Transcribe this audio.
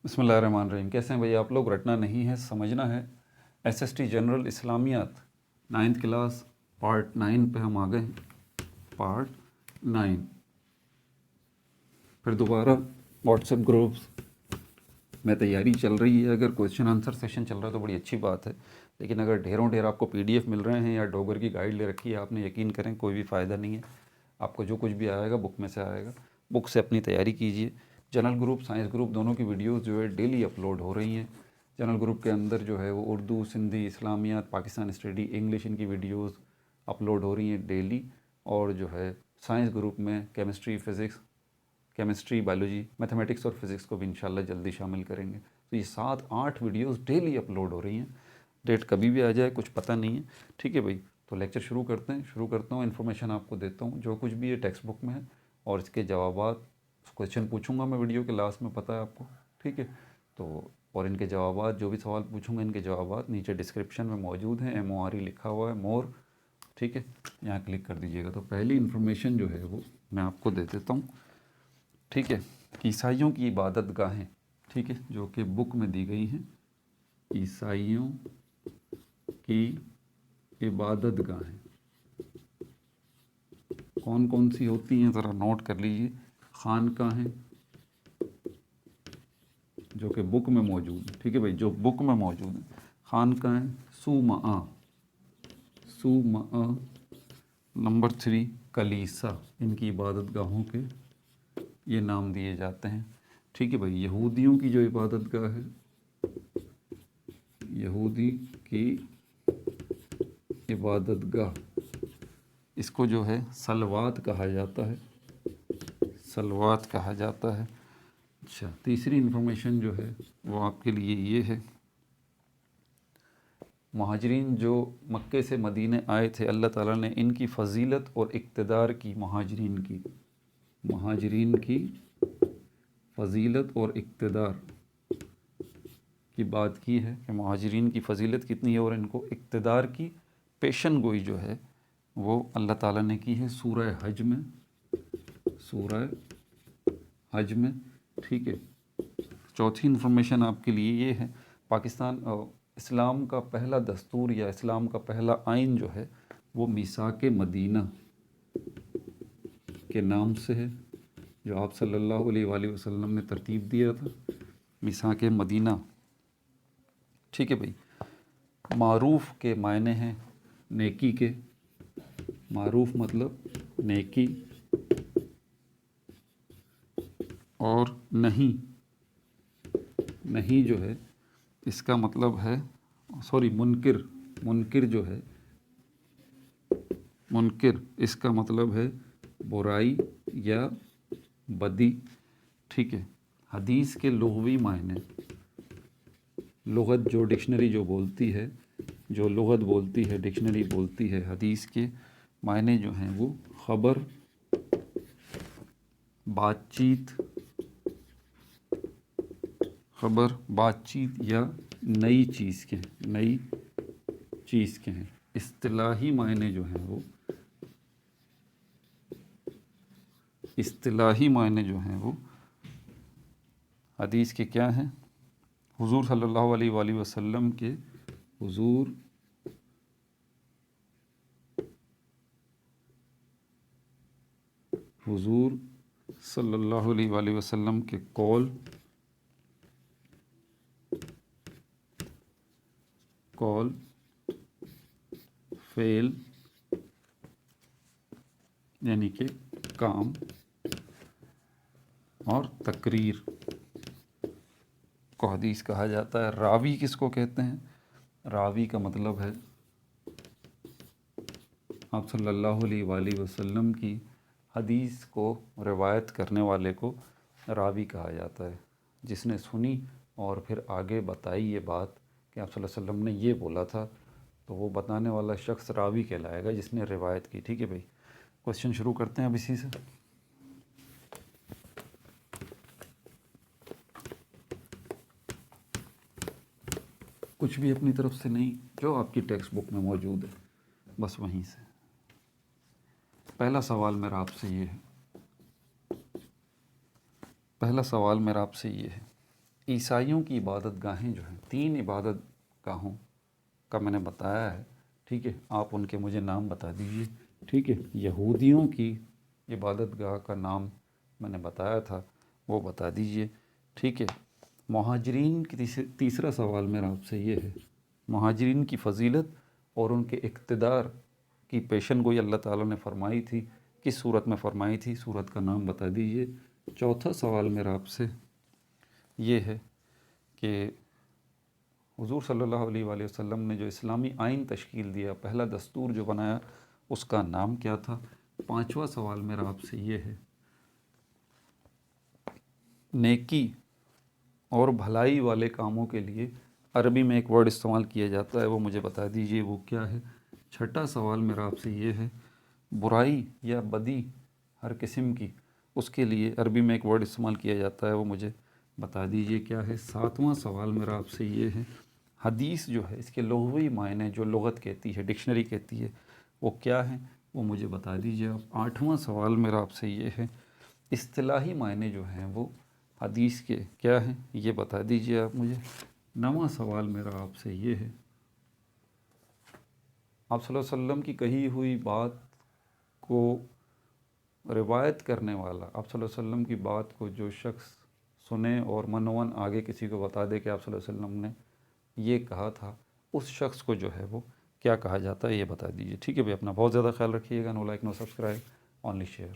بسم اللہ الرحمن الرحیم۔ کیسے ہیں بھائی آپ لوگ؟ رٹنا نہیں ہے، سمجھنا ہے۔ ایس ایس ٹی جنرل اسلامیات 9th کلاس پارٹ 9 پہ ہم آ گئے ہیں۔ پارٹ 9 پھر دوبارہ واٹس ایپ گروپس میں تیاری چل رہی ہے۔ اگر کویشچن آنسر سیشن چل رہا ہے تو بڑی اچھی بات ہے، لیکن اگر ڈھیر آپ کو PDF مل رہے ہیں یا ڈوگر کی گائیڈ لے رکھی ہے آپ نے، یقین کریں کوئی بھی فائدہ نہیں ہے۔ آپ کو جو کچھ بھی آئے گا بک میں سے آئے گا، بک سے اپنی تیاری کیجیے۔ جنرل گروپ سائنس گروپ دونوں کی ویڈیوز جو ہے ڈیلی اپلوڈ ہو رہی ہیں۔ جنرل گروپ کے اندر جو ہے وہ اردو، سندھی، اسلامیات، پاکستان اسٹڈی، انگلش، ان کی ویڈیوز اپلوڈ ہو رہی ہیں ڈیلی۔ اور جو ہے سائنس گروپ میں chemistry, physics, chemistry, biology, mathematics اور فزکس کو بھی انشاءاللہ جلدی شامل کریں گے۔ تو یہ 7-8 ویڈیوز ڈیلی اپلوڈ ہو رہی ہیں۔ ڈیٹ کبھی بھی آ جائے کچھ پتہ نہیں ہے، ٹھیک ہے بھائی؟ تو لیکچر شروع کرتا ہوں۔ انفارمیشن آپ کو دیتا ہوں جو کچھ بھی ہے ٹیکسٹ بک میں ہے، اور اس کے جوابات، کویشچن پوچھوں گا میں ویڈیو کے لاسٹ میں، پتہ ہے آپ کو، ٹھیک ہے؟ تو اور ان کے جوابات، جو بھی سوال پوچھوں گا ان کے جوابات نیچے ڈسکرپشن میں موجود ہیں۔ MORE لکھا ہوا ہے، مور، ٹھیک ہے؟ یہاں کلک کر دیجیے گا۔ تو پہلی انفارمیشن جو ہے وہ میں آپ کو دے دیتا ہوں، ٹھیک ہے؟ عیسائیوں کی عبادت گاہیں، ٹھیک ہے، جو کہ بک میں دی گئی ہیں۔ عیسائیوں کی عبادت گاہیں کون کون سی ہوتی ہیں ذرا نوٹ کر لیجیے۔ خانقاہیں جو کہ بک میں موجود ہیں، ٹھیک ہے بھائی، جو بک میں موجود ہیں۔ خانقاہیں، صومعہ، نمبر 3 کلیسا، ان کی عبادت گاہوں کے یہ نام دیے جاتے ہیں، ٹھیک ہے بھائی۔ یہودیوں کی جو عبادت گاہ ہے، یہودی کی عبادت گاہ، اس کو جو ہے صلوات کہا جاتا ہے، صلوات کہا جاتا ہے۔ اچھا، تیسری انفارمیشن جو ہے وہ آپ کے لیے یہ ہے، مہاجرین جو مکے سے مدینے آئے تھے، اللہ تعالیٰ نے ان کی فضیلت اور اقتدار کی، مہاجرین کی فضیلت اور اقتدار کی بات کی ہے کہ مہاجرین کی فضیلت کتنی ہے اور ان کو اقتدار کی پیشن گوئی جو ہے وہ اللہ تعالیٰ نے کی ہے سورہ حج میں، ٹھیک ہے؟ چوتھی انفارمیشن آپ کے لیے یہ ہے، پاکستان اسلام کا پہلا دستور یا اسلام کا پہلا آئین جو ہے وہ میثاق مدینہ کے نام سے ہے، جو آپ صلی اللہ علیہ وآلہ وسلم نے ترتیب دیا تھا، میثاق مدینہ، ٹھیک ہے بھائی۔ معروف کے معنی ہیں نیکی کے، معروف مطلب نیکی، اور نہیں جو ہے اس کا مطلب ہے منکر جو ہے، منکر اس کا مطلب ہے برائی یا بدی، ٹھیک ہے؟ حدیث کے لغوی معنی، لغت جو ڈکشنری جو بولتی ہے، جو لغت بولتی ہے، ڈکشنری بولتی ہے، حدیث کے معنی جو ہیں وہ خبر، بات چیت یا نئی چیز کے ہیں۔ اصطلاحی معنی جو ہیں وہ حدیث کے کیا ہیں؟ حضور صلی اللہ علیہ وآلہ وسلم کے، حضور صلی اللہ علیہ وآلہ وسلم کے قول، فعل یعنی کہ کام، اور تقریر کو حدیث کہا جاتا ہے۔ راوی کس کو کہتے ہیں؟ راوی کا مطلب ہے آپ صلی اللہ علیہ وآلہ وسلم کی حدیث کو روایت کرنے والے کو راوی کہا جاتا ہے، جس نے سنی اور پھر آگے بتائی یہ بات کہ آپ صلی اللہ علیہ وسلم نے یہ بولا تھا، تو وہ بتانے والا شخص راوی کہلائے گا، جس نے روایت کی، ٹھیک ہے بھائی؟ کویشچن شروع کرتے ہیں اب اسی سے۔ کچھ بھی اپنی طرف سے نہیں، جو آپ کی ٹیکسٹ بک میں موجود ہے بس وہیں سے۔ پہلا سوال میرا آپ سے یہ ہے، عیسائیوں کی عبادت گاہیں جو ہیں 3 عبادت گاہوں کا میں نے بتایا ہے، ٹھیک ہے، آپ ان کے مجھے نام بتا دیجئے، ٹھیک ہے۔ یہودیوں کی عبادت گاہ کا نام میں نے بتایا تھا، وہ بتا دیجئے، ٹھیک ہے۔ مہاجرین کی تیسرا سوال میرا آپ سے یہ ہے، مہاجرین کی فضیلت اور ان کے اقتدار کی پیشن گوئی اللہ تعالیٰ نے فرمائی تھی، کس صورت میں فرمائی تھی، صورت کا نام بتا دیجئے۔ چوتھا سوال میرا آپ سے یہ ہے کہ حضور صلی اللہ علیہ وآلہ وسلم نے جو اسلامی آئین تشکیل دیا، پہلا دستور جو بنایا، اس کا نام کیا تھا۔ پانچواں سوال میرا آپ سے یہ ہے، نیکی اور بھلائی والے کاموں کے لیے عربی میں ایک ورڈ استعمال کیا جاتا ہے، وہ مجھے بتا دیجئے وہ کیا ہے۔ چھٹا سوال میرا آپ سے یہ ہے، برائی یا بدی ہر قسم کی، اس کے لیے عربی میں ایک ورڈ استعمال کیا جاتا ہے، وہ مجھے بتا دیجئے کیا ہے۔ ساتواں سوال میرا آپ سے یہ ہے، حدیث جو ہے اس کے لغوی معنی جو لغت کہتی ہے، ڈکشنری کہتی ہے، وہ کیا ہیں، وہ مجھے بتا دیجئے آپ۔ آٹھواں سوال میرا آپ سے یہ ہے، اصطلاحی معنی جو ہیں وہ حدیث کے کیا ہیں، یہ بتا دیجئے آپ مجھے۔ نواں سوال میرا آپ سے یہ ہے، آپ صلی اللہ علیہ وسلم کی کہی ہوئی بات کو روایت کرنے والا، آپ صلی اللہ علیہ وسلم کی بات کو جو شخص سنے اور منون آگے کسی کو بتا دے کہ آپ صلی اللہ علیہ وسلم نے یہ کہا تھا، اس شخص کو جو ہے وہ کیا کہا جاتا ہے، یہ بتا دیجئے، ٹھیک ہے بھائی۔ اپنا بہت زیادہ خیال رکھیے گا۔ No like no subscribe, only share.